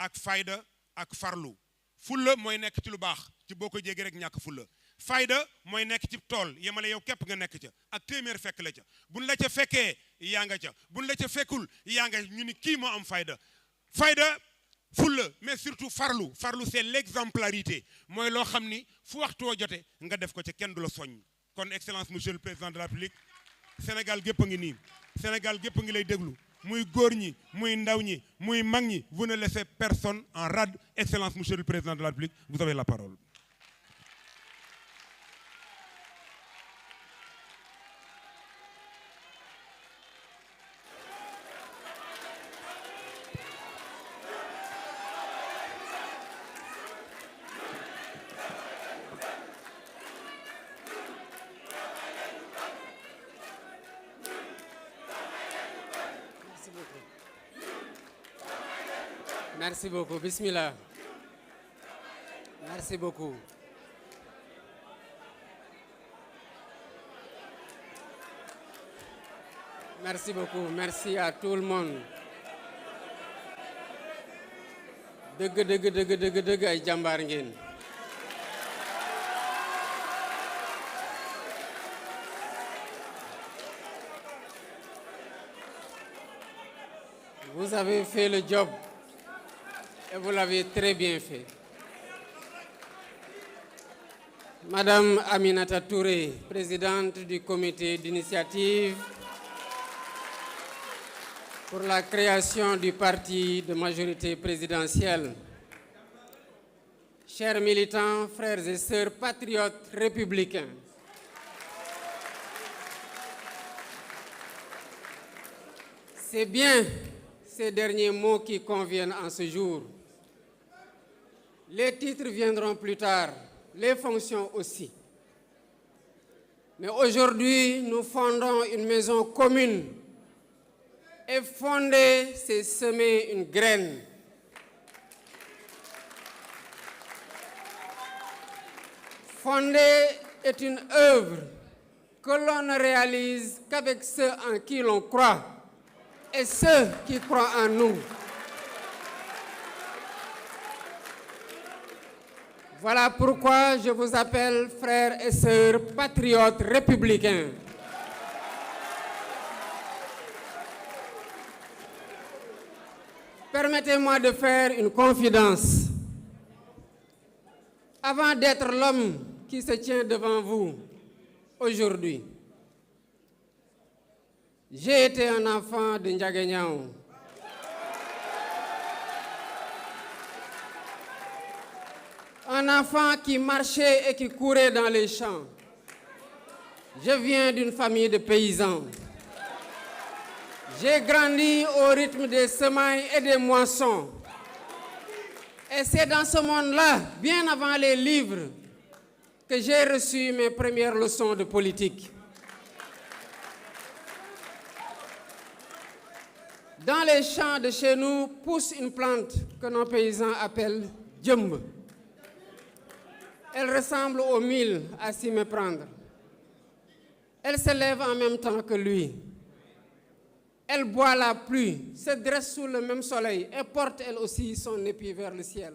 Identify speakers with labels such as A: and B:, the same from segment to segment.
A: ak fayda ak farlu fulla mooy nekk ci lu baax ci boo ko jéggi rek ñàkk fulla fayda mooy nekk ci tool yemale yow képp nga nekk ca ak téeméer fekk la ca buñ la ca fekkee yaa nga ca buñ la ca fekkul yaa nga ñu ni kii moo am fayda fulla mais surtout farlu c'est l'exemplarité mooy loo xam ni fu waxtu woo jote nga def ko ca kenn du la soññ kon excellence monsieur le président de la République Sénégal gépp a ngi nii Sénégal gépp a ngi lay déglu muy góor ñi muy ndaw ñi muy mag ñi vous ne laissez personne en rade excellence monsieur le président de la République vous avez la parole.
B: Merci beaucoup. Bismillah. Merci beaucoup. Merci beaucoup. Merci à tout le monde. dëgg ay jàmbaar ngeen. Vous avez fait le job. Et vous l'avez très bien fait. Madame Aminata Touré, présidente du comité d'initiative pour la création du parti de majorité présidentielle. Chers militants, frères et sœurs, patriotes républicains. C'est bien ces derniers mots qui conviennent en ce jour. Les titres viendront plus tard, les fonctions aussi. Mais aujourd'hui, nous fondons une maison commune. Et fonder, c'est semer une graine. Fonder est une œuvre que l'on ne réalise qu'avec ceux en qui l'on croit et ceux qui croient en nous. Voilà pourquoi je vous appelle frères et sœurs patriotes républicains. Permettez-moi de faire une confidence. Avant d'être l'homme qui se tient devant vous aujourd'hui, j'ai été un enfant de Ndiaganiao. Un enfant qui marchait et qui courait dans les champs. Je viens d'une famille de paysans. J'ai grandi au rythme des semailles et des moissons. Et c'est dans ce monde-là, bien avant les livres, que j'ai reçu mes premières leçons de politique. Dans les champs de chez nous pousse une plante que nos paysans appellent djembe. Elle ressemble au mil à s'y méprendre. Elle se lève en même temps que lui. Elle boit la pluie, se dresse sous le même soleil et porte elle aussi son épi vers le ciel.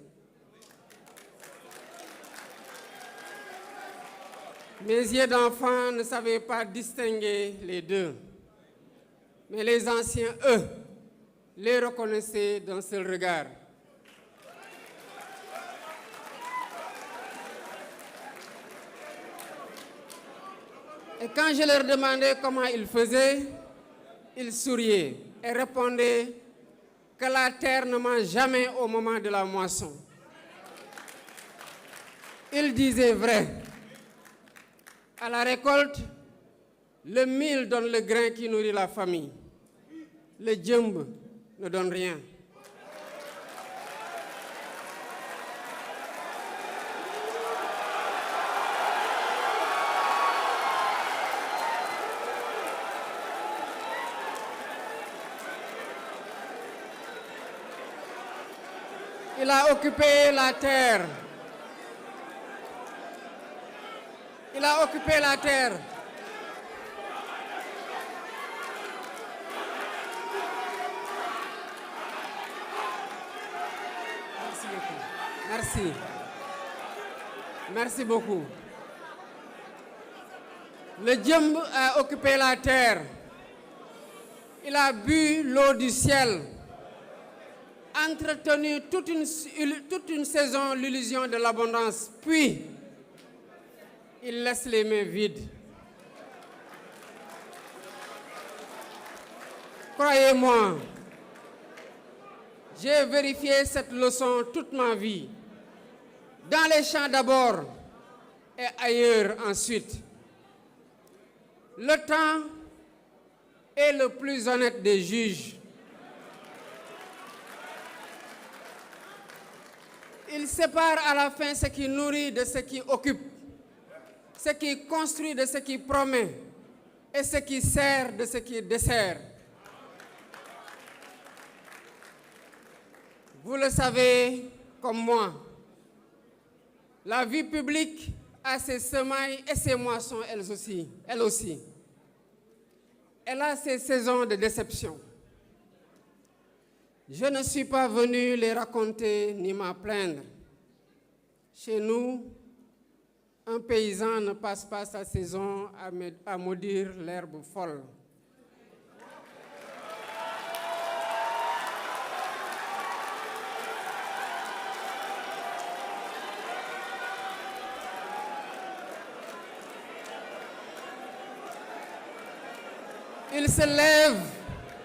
B: Mes yeux d'enfant ne savaient pas distinguer les deux. Mais les anciens, eux, les reconnaissaient d'un seul regard. Et quand je leur demandais comment ils faisaient, ils souriaient et répondaient que la terre ne ment jamais au moment de la moisson. Ils disaient vrai. À la récolte, le mil donne le grain qui nourrit la famille. Le djembe ne donne rien. Il a occupé la terre. Il a occupé la terre. beaucoup. Merci. Merci beaucoup. Le Djembe a occupé la terre. Il a bu l'eau du ciel. Entretenu toute une saison l'illusion de l'abondance. Puis, il laisse les mains vides. Croyez-moi, j'ai vérifié cette leçon toute ma vie. Dans les champs d'abord et ailleurs ensuite. Le temps est le plus honnête des juges. Il sépare à la fin ce qui nourrit de ce qui occupe, ce qui construit de ce qui promet et ce qui sert de ce qui dessert. Vous le savez comme moi, la vie publique a ses semailles et ses moissons, elle aussi. Elle a ses saisons de déception. Je ne suis pas venu les raconter ni m'en plaindre. Chez nous, un paysan ne passe pas sa saison à maudire l'herbe folle. Il se lève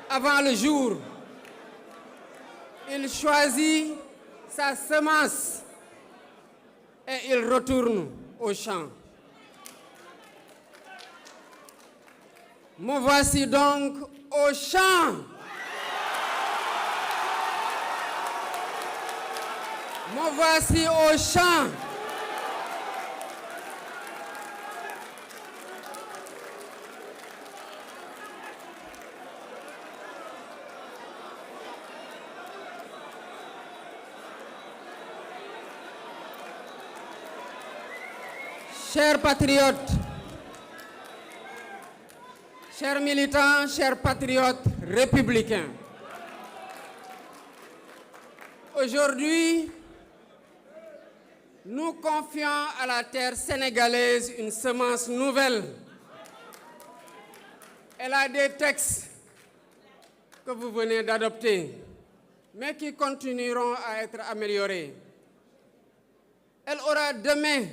B: avant le jour. Il choisit sa semence et il retourne au champ. Me voici donc au champ. Me voici au champ. Chers patriotes, chers militants, chers patriotes républicains, aujourd'hui, nous confions à la terre sénégalaise une semence nouvelle. Elle a des textes que vous venez d'adopter, mais qui continueront à être améliorés. Elle aura demain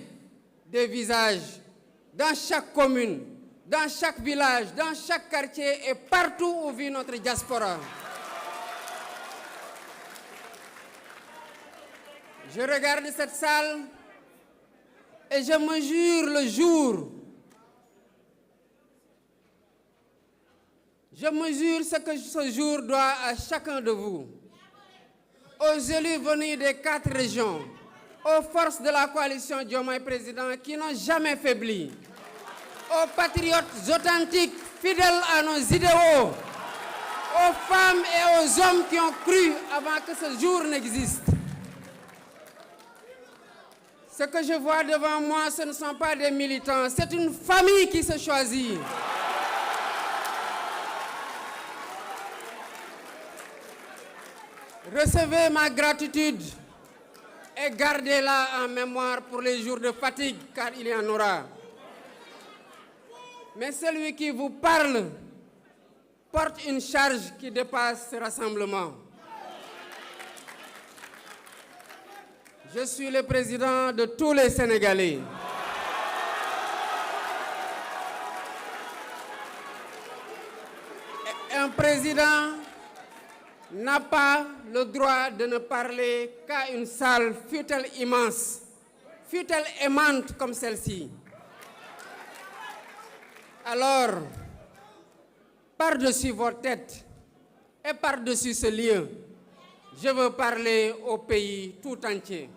B: des visages dans chaque commune, dans chaque village, dans chaque quartier et partout où vit notre diaspora. Je regarde cette salle et je mesure le jour. Je mesure ce que ce jour doit à chacun de vous, aux élus venus des 4 régions, aux forces de la coalition Diomaye Président qui n'ont jamais faibli, aux patriotes authentiques, fidèles à nos idéaux, aux femmes et aux hommes qui ont cru avant que ce jour n'existe. Ce que je vois devant moi, ce ne sont pas des militants, c'est une famille qui se choisit. Recevez ma gratitude et gardez-la en mémoire pour les jours de fatigue, car il y en aura. Mais celui qui vous parle porte une charge qui dépasse ce rassemblement. Je suis le président de tous les Sénégalais. Un président n'a pas le droit de ne parler qu'à une salle, fût-elle immense, fût-elle aimante comme celle-ci. Alors, par-dessus vos têtes et par-dessus ce lieu, je veux parler au pays tout entier.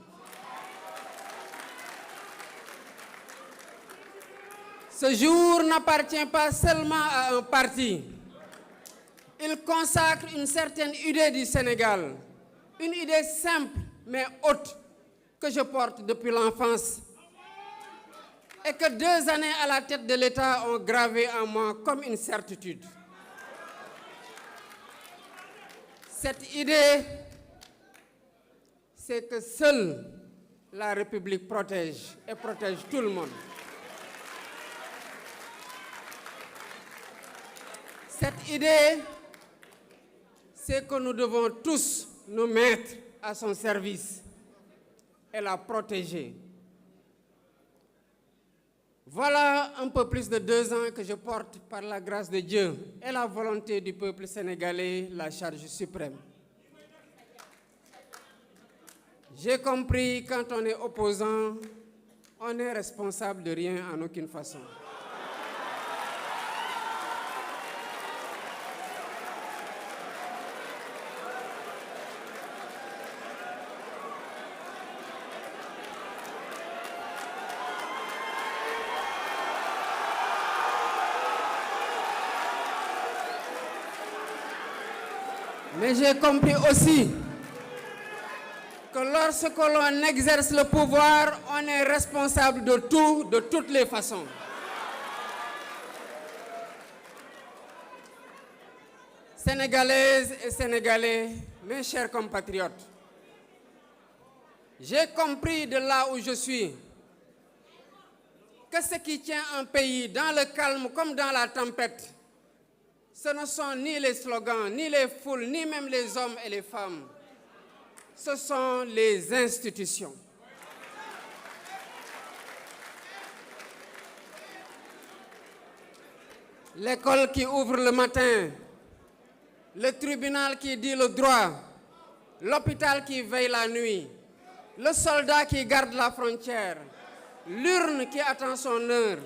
B: Ce jour n'appartient pas seulement à un parti. Il consacre une certaine idée du Sénégal, une idée simple mais haute que je porte depuis l'enfance et que 2 années à la tête de l'État ont gravé en moi comme une certitude. Cette idée, c'est que seule la République protège et protège tout le monde. Cette idée, c'est que nous devons tous nous mettre à son service et la protéger. Voilà un peu plus de 2 ans que je porte, par la grâce de Dieu et la volonté du peuple sénégalais, la charge suprême. J'ai compris, quand on est opposant, on n'est responsable de rien en aucune façon. Mais j'ai compris aussi que lorsque l'on exerce le pouvoir, on est responsable de tout, de toutes les façons. Sénégalaises et Sénégalais, mes chers compatriotes, j'ai compris de là où je suis que ce qui tient un pays dans le calme comme dans la tempête, ce ne sont ni les slogans, ni les foules, ni même les hommes et les femmes. Ce sont les institutions. L'école qui ouvre le matin, le tribunal qui dit le droit, l'hôpital qui veille la nuit, le soldat qui garde la frontière, l'urne qui attend son heure.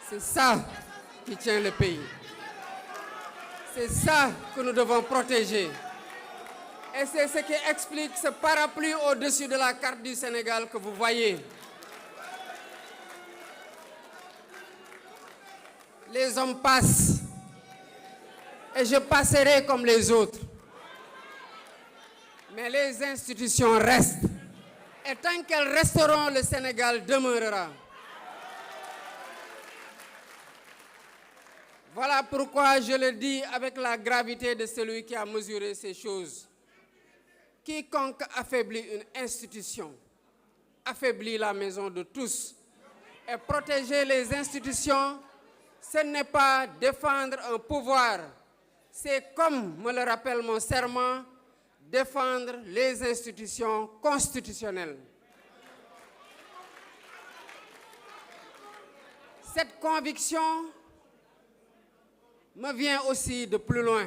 B: C'est ça qui tient le pays. C'est ça que nous devons protéger. Et c'est ce qui explique ce parapluie au-dessus de la carte du Sénégal que vous voyez. Les hommes passent et je passerai comme les autres. Mais les institutions restent. Et tant qu'elles resteront, le Sénégal demeurera. Voilà pourquoi je le dis avec la gravité de celui qui a mesuré ces choses. Quiconque affaiblit une institution, affaiblit la maison de tous. Et protéger les institutions, ce n'est pas défendre un pouvoir. C'est, comme me le rappelle mon serment, défendre les institutions constitutionnelles. Cette conviction me vient aussi de plus loin.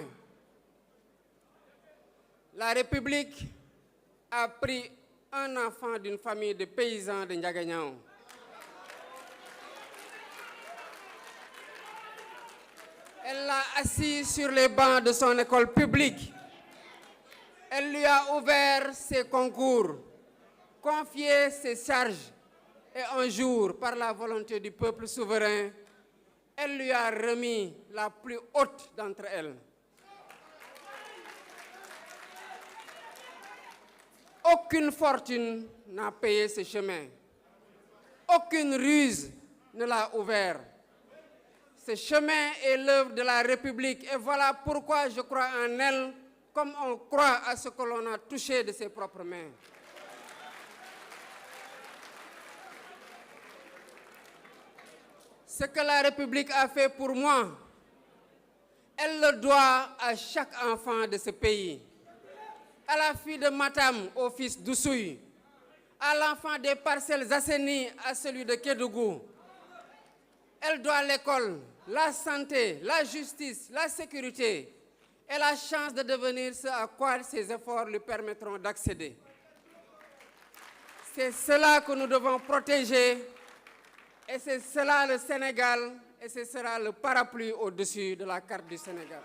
B: La République a pris un enfant d'une famille de paysans de Ndiaganiao. Elle l'a assis sur les bancs de son école publique. Elle lui a ouvert ses concours, confié ses charges. Et un jour, par la volonté du peuple souverain, elle lui a remis la plus haute d'entre elles. Aucune fortune n'a payé ce chemin. Aucune ruse ne l'a ouvert. Ce chemin est l'œuvre de la République et voilà pourquoi je crois en elle comme on croit à ce que l'on a touché de ses propres mains. Ce que la République a fait pour moi, elle le doit à chaque enfant de ce pays. À la fille de Matam, au fils d'Oussouy, à l'enfant des Parcelles Assainies, à celui de Kédougou. Elle doit l'école, la santé, la justice, la sécurité et la chance de devenir ce à quoi ses efforts lui permettront d'accéder. C'est cela que nous devons protéger. Et c'est cela le Sénégal, et ce sera le parapluie au-dessus de la carte du Sénégal.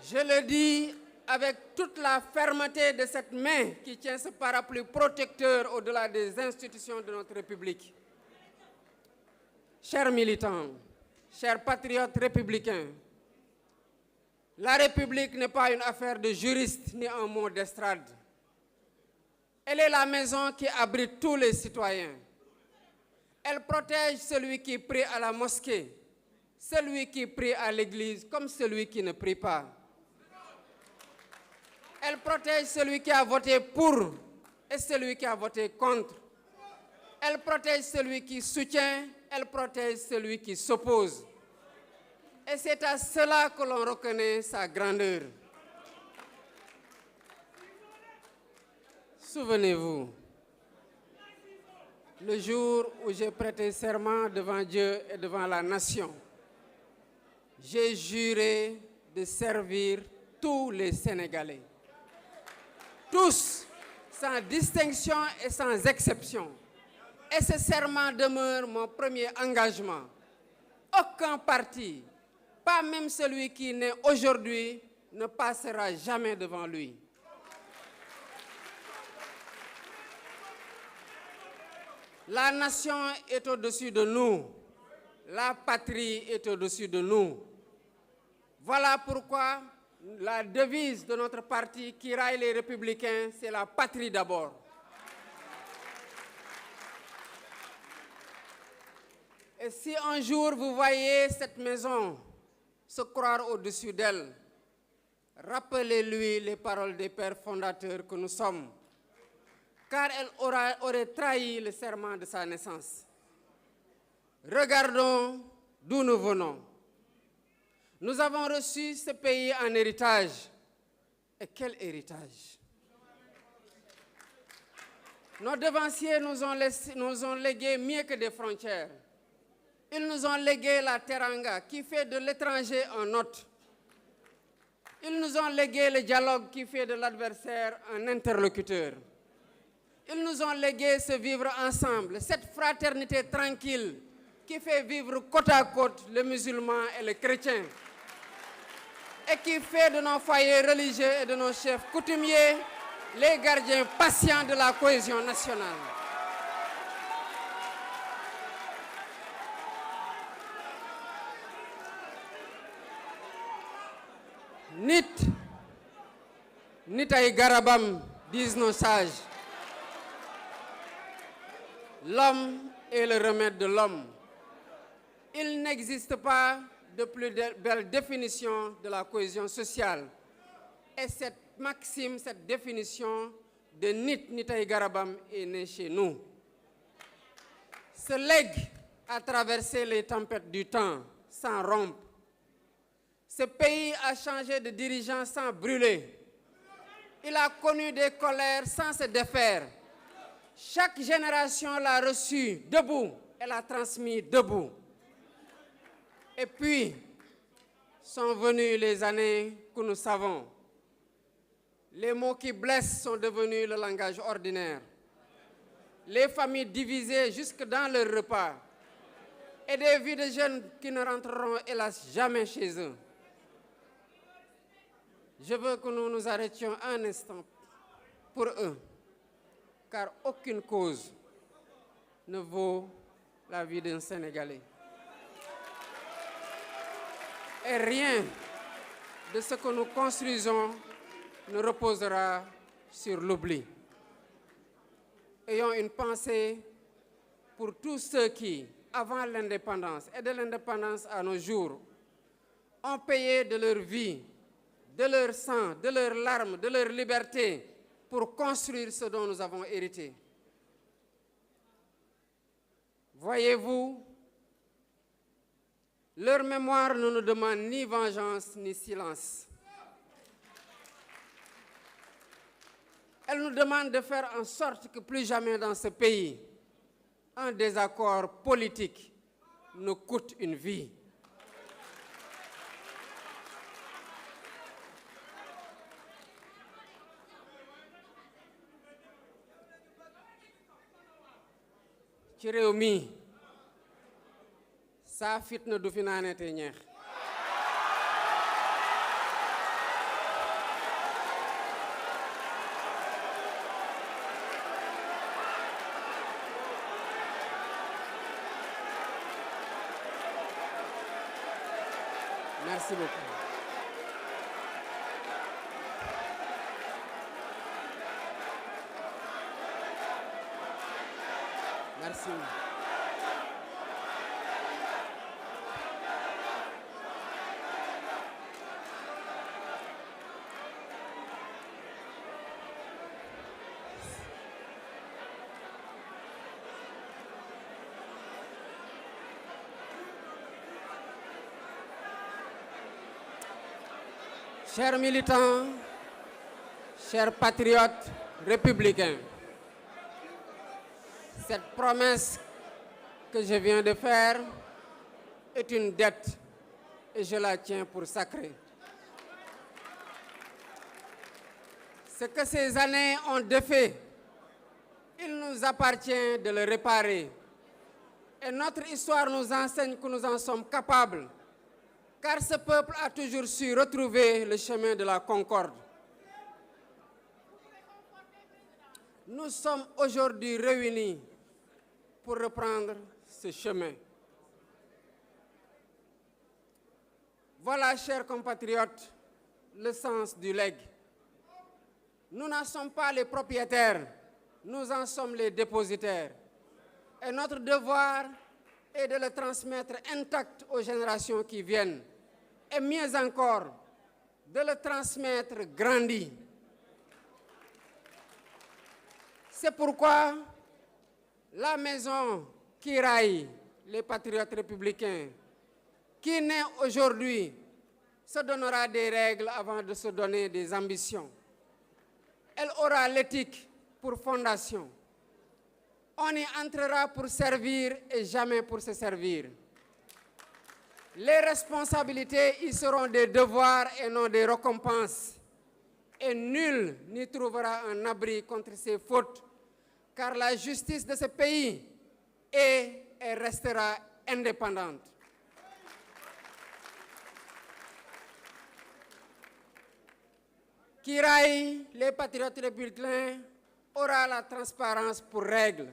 B: Je le dis avec toute la fermeté de cette main qui tient ce parapluie protecteur au-delà des institutions de notre République. Chers militants, chers patriotes républicains, la République n'est pas une affaire de juristes ni un mot d'estrade. Elle est la maison qui abrite tous les citoyens. Elle protège celui qui prie à la mosquée, celui qui prie à l'église comme celui qui ne prie pas. Elle protège celui qui a voté pour et celui qui a voté contre. Elle protège celui qui soutient, elle protège celui qui s'oppose. Et c'est à cela que l'on reconnaît sa grandeur. Souvenez-vous, le jour où j'ai prêté serment devant Dieu et devant la nation, j'ai juré de servir tous les Sénégalais. Tous, sans distinction et sans exception. Et ce serment demeure mon premier engagement. Aucun parti, pas même celui qui naît aujourd'hui, ne passera jamais devant lui. La nation est au-dessus de nous. La patrie est au-dessus de nous. Voilà pourquoi la devise de notre parti qui raille les Républicains, c'est la patrie d'abord. Et si un jour vous voyez cette maison se croire au-dessus d'elle, rappelez-lui les paroles des pères fondateurs que nous sommes, car elle aurait trahi le serment de sa naissance. Regardons d'où nous venons. Nous avons reçu ce pays en héritage. Et quel héritage! Nos devanciers nous ont légué mieux que des frontières. Ils nous ont légué la teranga qui fait de l'étranger un hôte. Ils nous ont légué le dialogue qui fait de l'adversaire un interlocuteur. Ils nous ont légué ce vivre ensemble, cette fraternité tranquille qui fait vivre côte à côte le musulman et le chrétien et qui fait de nos foyers religieux et de nos chefs coutumiers les gardiens patients de la cohésion nationale. Nit ay garabam, disent nos sages. L'homme est le remède de l'homme. Il n'existe pas de plus belle définition de la cohésion sociale. Et cette maxime, cette définition de nit ay garabam est née chez nous. Ce legs a traversé les tempêtes du temps sans rompre. Ce pays a changé de dirigeant sans brûler. Il a connu des colères sans se défaire. Chaque génération l'a reçu debout et l'a transmis debout. Et puis, sont venues les années que nous savons. Les mots qui blessent sont devenus le langage ordinaire. Les familles divisées jusque dans leur repas. Et des vies de jeunes qui ne rentreront hélas jamais chez eux. Je veux que nous nous arrêtions un instant pour eux, car aucune cause ne vaut la vie d'un Sénégalais. Et rien de ce que nous construisons ne reposera sur l'oubli. Ayons une pensée pour tous ceux qui, avant l'indépendance et de l'indépendance à nos jours, ont payé de leur vie, de leur sang, de leurs larmes, de leur liberté pour construire ce dont nous avons hérité. Voyez-vous, leur mémoire ne nous demande ni vengeance ni silence. Elle nous demande de faire en sorte que plus jamais dans ce pays, un désaccord politique nous coûte une vie. ci réew mi saa fitna du fi naanete ñeex. Merci beaucoup. Merci. Chers militants, chers patriotes républicains, cette promesse que je viens de faire est une dette et je la tiens pour sacrée. Ce que ces années ont défait, il nous appartient de le réparer. Et notre histoire nous enseigne que nous en sommes capables, car ce peuple a toujours su retrouver le chemin de la concorde. Nous sommes aujourd'hui réunis pour reprendre ce chemin. Voilà, chers compatriotes, le sens du legs. Nous n'en sommes pas les propriétaires, nous en sommes les dépositaires. Et notre devoir est de le transmettre intact aux générations qui viennent. Et mieux encore, de le transmettre grandi. C'est pourquoi la maison qui raille les patriotes républicains, qui naît aujourd'hui, se donnera des règles avant de se donner des ambitions. Elle aura l'éthique pour fondation. On y entrera pour servir et jamais pour se servir. Les responsabilités y seront des devoirs et non des récompenses. Et nul n'y trouvera un abri contre ces fautes, car la justice de ce pays est et restera indépendante. Qui raille les patriotes républicains aura la transparence pour règle.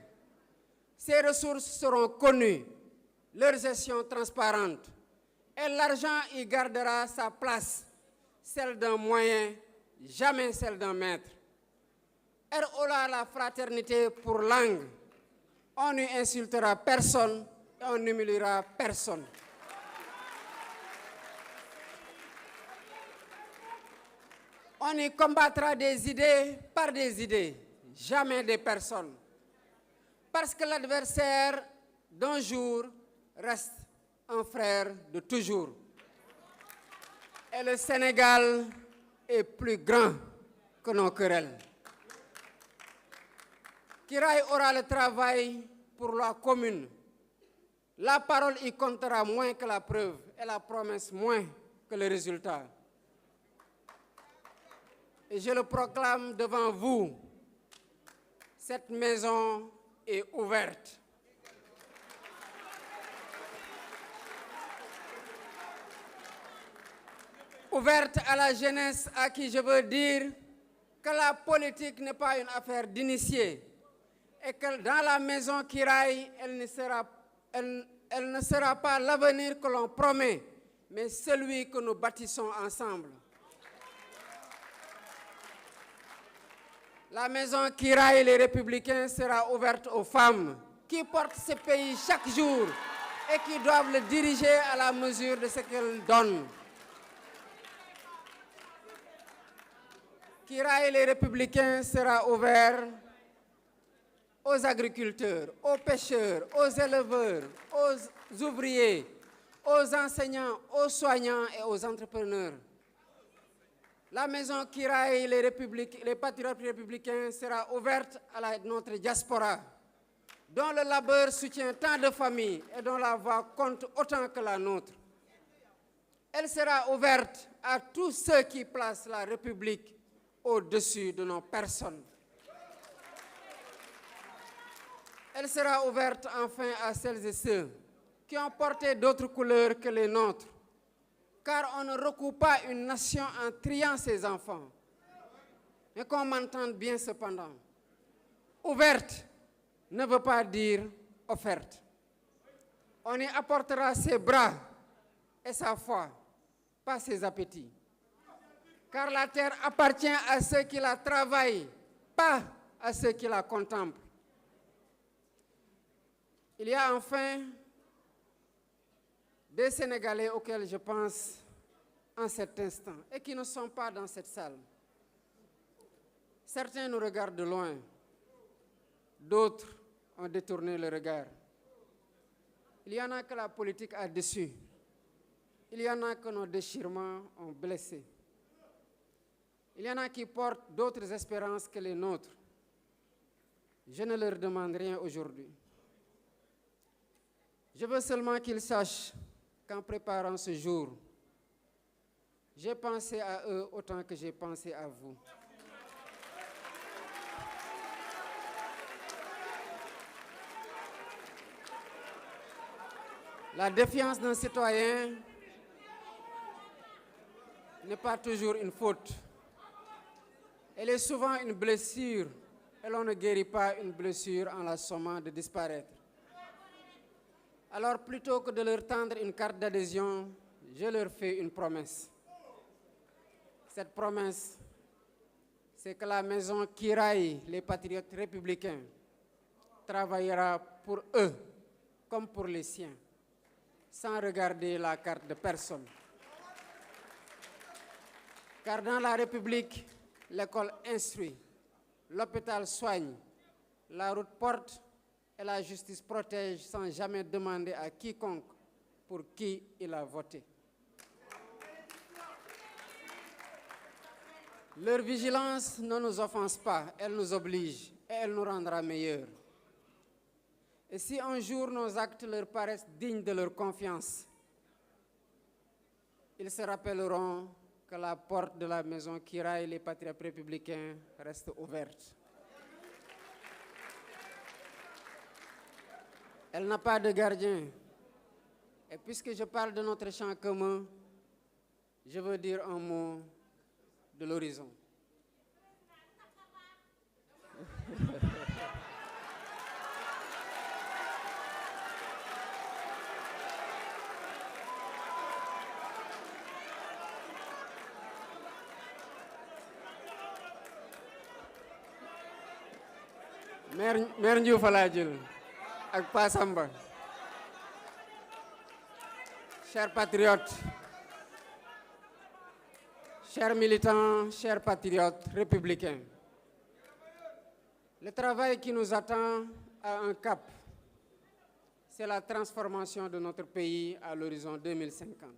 B: Ses ressources seront connues, leur gestion transparente, et l'argent y gardera sa place, celle d'un moyen, jamais celle d'un maître. Elle aura la fraternité pour langue. On n'y insultera personne et on n'humiliera personne. On y combattra des idées par des idées, jamais des personnes. Parce que l'adversaire d'un jour reste un frère de toujours. Et le Sénégal est plus grand que nos querelles. Kiraay aura le travail pour la commune. La parole y comptera moins que la preuve et la promesse moins que le résultat. Et je le proclame devant vous, cette maison est ouverte. Ouverte à la jeunesse à qui je veux dire que la politique n'est pas une affaire d'initiés et que dans la maison Kiraay, elle ne sera pas l'avenir que l'on promet, mais celui que nous bâtissons ensemble. La maison qui raille les républicains sera ouverte aux femmes qui portent ce pays chaque jour et qui doivent le diriger à la mesure de ce qu'elles donnent. Qui raille les républicains sera ouvert aux agriculteurs, aux pêcheurs, aux éleveurs, aux ouvriers, aux enseignants, aux soignants et aux entrepreneurs. La maison qui raille les patriotes républicains sera ouverte à notre diaspora, dont le labeur soutient tant de familles et dont la voix compte autant que la nôtre. Elle sera ouverte à tous ceux qui placent la République au-dessus de nos personnes. Elle sera ouverte enfin à celles et ceux qui ont porté d'autres couleurs que les nôtres, car on ne recoupe pas une nation en triant ses enfants. Mais qu'on m'entende bien cependant. Ouverte ne veut pas dire offerte. On y apportera ses bras et sa foi, pas ses appétits. Car la terre appartient à ceux qui la travaillent, pas à ceux qui la contemplent. Il y a enfin des Sénégalais auxquels je pense en cet instant et qui ne sont pas dans cette salle. Certains nous regardent de loin, d'autres ont détourné le regard. Il y en a que la politique a déçu, il y en a que nos déchirements ont blessé. Il y en a qui portent d'autres espérances que les nôtres. Je ne leur demande rien aujourd'hui. Je veux seulement qu'ils sachent qu'en préparant ce jour, j'ai pensé à eux autant que j'ai pensé à vous. La défiance d'un citoyen n'est pas toujours une faute. Elle est souvent une blessure et l'on ne guérit pas une blessure en la sommant de disparaître. Alors plutôt que de leur tendre une carte d'adhésion, je leur fais une promesse. Cette promesse, c'est que la maison qui raille les patriotes républicains travaillera pour eux comme pour les siens, sans regarder la carte de personne. Car dans la République, l'école instruit, l'hôpital soigne, la route porte et la justice protège sans jamais demander à quiconque pour qui il a voté. Leur vigilance ne nous offense pas, elle nous oblige et elle nous rendra meilleurs. Et si un jour nos actes leur paraissent dignes de leur confiance, ils se rappelleront que la porte de la maison qui raille les patriotes républicains reste ouverte. Elle n'a pas de gardien. Et puisque je parle de notre champ commun, je veux dire un mot de l'horizon. Maire Ndiouf laa jël ak Pa Samba. Chers patriotes, chers militants, chers patriotes républicains, le travail qui nous attend a un cap. C'est la transformation de notre pays à l'horizon 2050.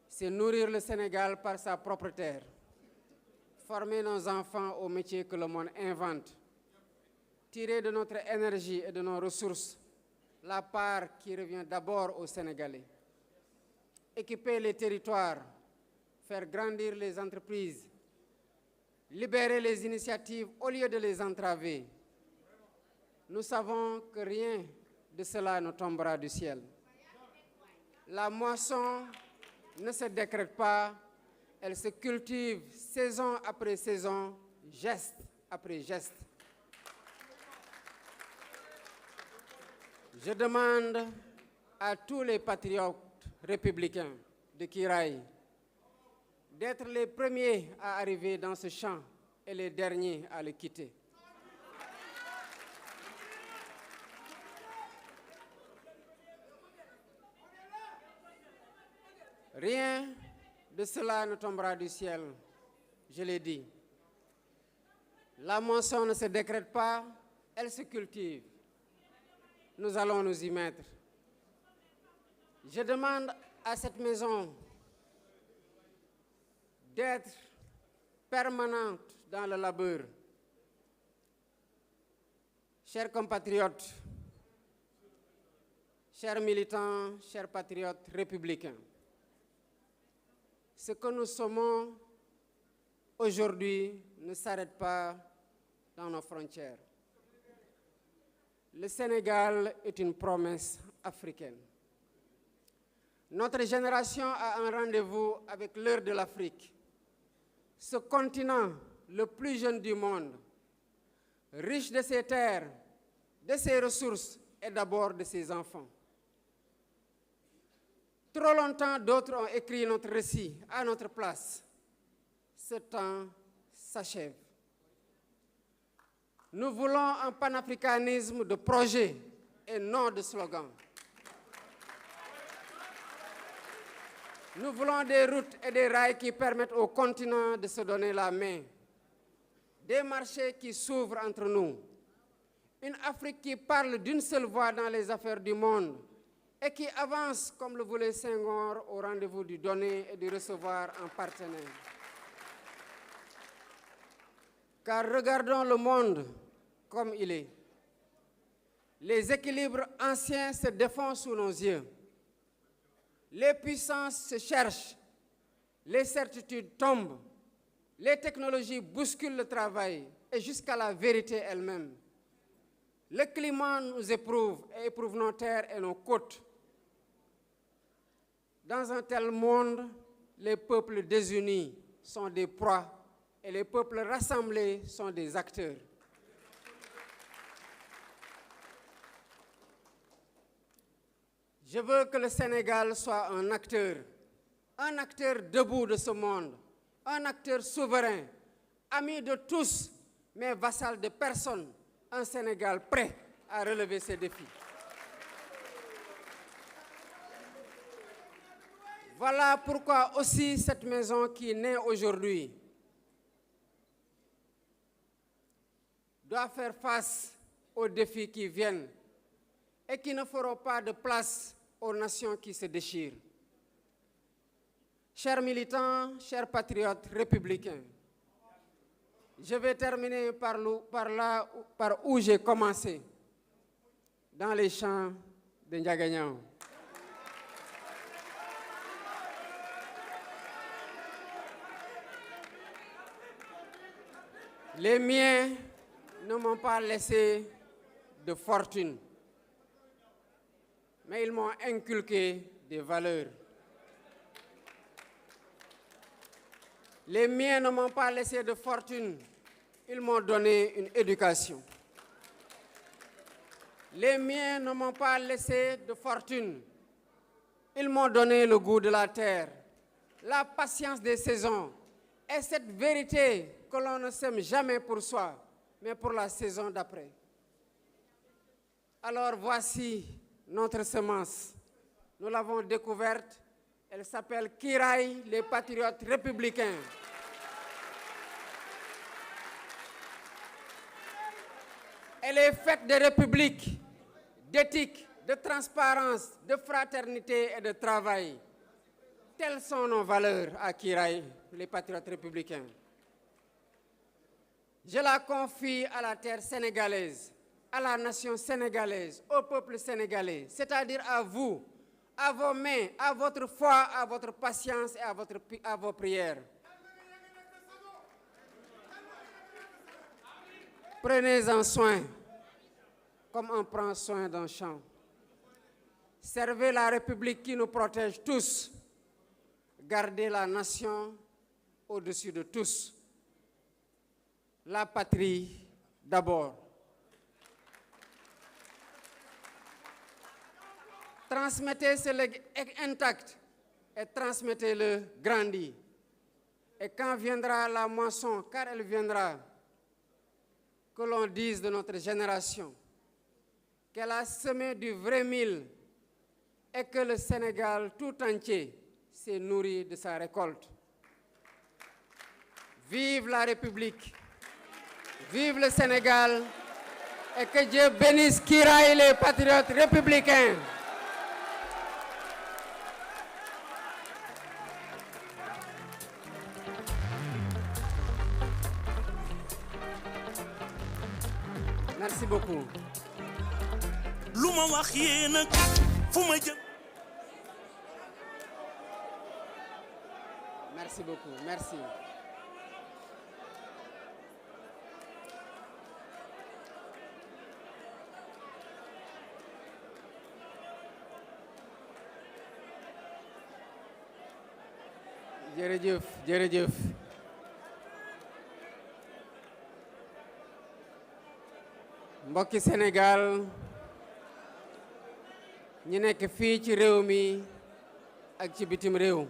B: C'est nourrir le Sénégal par sa propre terre, former nos enfants aux métiers que le monde invente, tirer de notre énergie et de nos ressources la part qui revient d'abord aux Sénégalais, équiper les territoires, faire grandir les entreprises, libérer les initiatives au lieu de les entraver. Nous savons que rien de cela ne tombera du ciel. La moisson ne se décrète pas, elle se cultive saison après saison, geste après geste. Je demande à tous les patriotes républicains de Kiraï d'être les premiers à arriver dans ce champ et les derniers à le quitter. Rien de cela ne tombera du ciel, je l'ai dit. La moisson ne se décrète pas, elle se cultive. Nous allons nous y mettre. Je demande à cette maison d'être permanente dans le labeur. Chers compatriotes, chers militants, chers patriotes républicains, ce que nous sommes aujourd'hui ne s'arrête pas dans nos frontières. Le Sénégal est une promesse africaine. Notre génération a un rendez-vous avec l'heure de l'Afrique. Ce continent, le plus jeune du monde, riche de ses terres, de ses ressources et d'abord de ses enfants. Trop longtemps, d'autres ont écrit notre récit à notre place. Ce temps s'achève. Nous voulons un panafricanisme de projet et non de slogan. Nous voulons des routes et des rails qui permettent au continent de se donner la main. Des marchés qui s'ouvrent entre nous. Une Afrique qui parle d'une seule voix dans les affaires du monde et qui avance, comme le voulait Senghor, au rendez-vous du donner et du recevoir en partenaire. Car regardons le monde comme il est. Les équilibres anciens se défont sous nos yeux. Les puissances se cherchent, les certitudes tombent, les technologies bousculent le travail et jusqu'à la vérité elle-même. Le climat nous éprouve et éprouve nos terres et nos côtes. Dans un tel monde, les peuples désunis sont des proies et les peuples rassemblés sont des acteurs. Je veux que le Sénégal soit un acteur debout de ce monde, un acteur souverain, ami de tous, mais vassal de personne, un Sénégal prêt à relever ces défis. Voilà pourquoi aussi cette maison qui naît aujourd'hui doit faire face aux défis qui viennent et qui ne feront pas de place aux nations qui se déchirent. Chers militants, chers patriotes républicains, je vais terminer par où j'ai commencé, dans les champs de Ndiaganiao. Les miens ne m'ont pas laissé de fortune, mais ils m'ont inculqué des valeurs. Les miens ne m'ont pas laissé de fortune, ils m'ont donné une éducation. Les miens ne m'ont pas laissé de fortune, ils m'ont donné le goût de la terre, la patience des saisons et cette vérité que l'on ne sème jamais pour soi, mais pour la saison d'après. Alors voici notre semence. Nous l'avons découverte. Elle s'appelle Kiraay, les patriotes républicains. Elle est faite de république, d'éthique, de transparence, de fraternité et de travail. Telles sont nos valeurs à Kiraay, les patriotes républicains. Je la confie à la terre sénégalaise, à la nation sénégalaise, au peuple sénégalais, c'est-à-dire à vous, à vos mains, à votre foi, à votre patience et à vos prières. Prenez-en soin, comme on prend soin d'un champ. Servez la République qui nous protège tous. Gardez la nation au-dessus de tous. La patrie d'abord. Transmettez ce legs intact et transmettez-le grandi. Et quand viendra la moisson, car elle viendra, que l'on dise de notre génération qu'elle a semé du vrai mil et que le Sénégal tout entier s'est nourri de sa récolte. Vive la République! Vive le Sénégal et que Dieu bénisse Kiraay les patriotes républicains. Merci beaucoup. Merci beaucoup. Merci. Jërëjëf, jërëjëf. Mbokki Sénégal ñi nekk fii ci réew mi ak ci bitim réew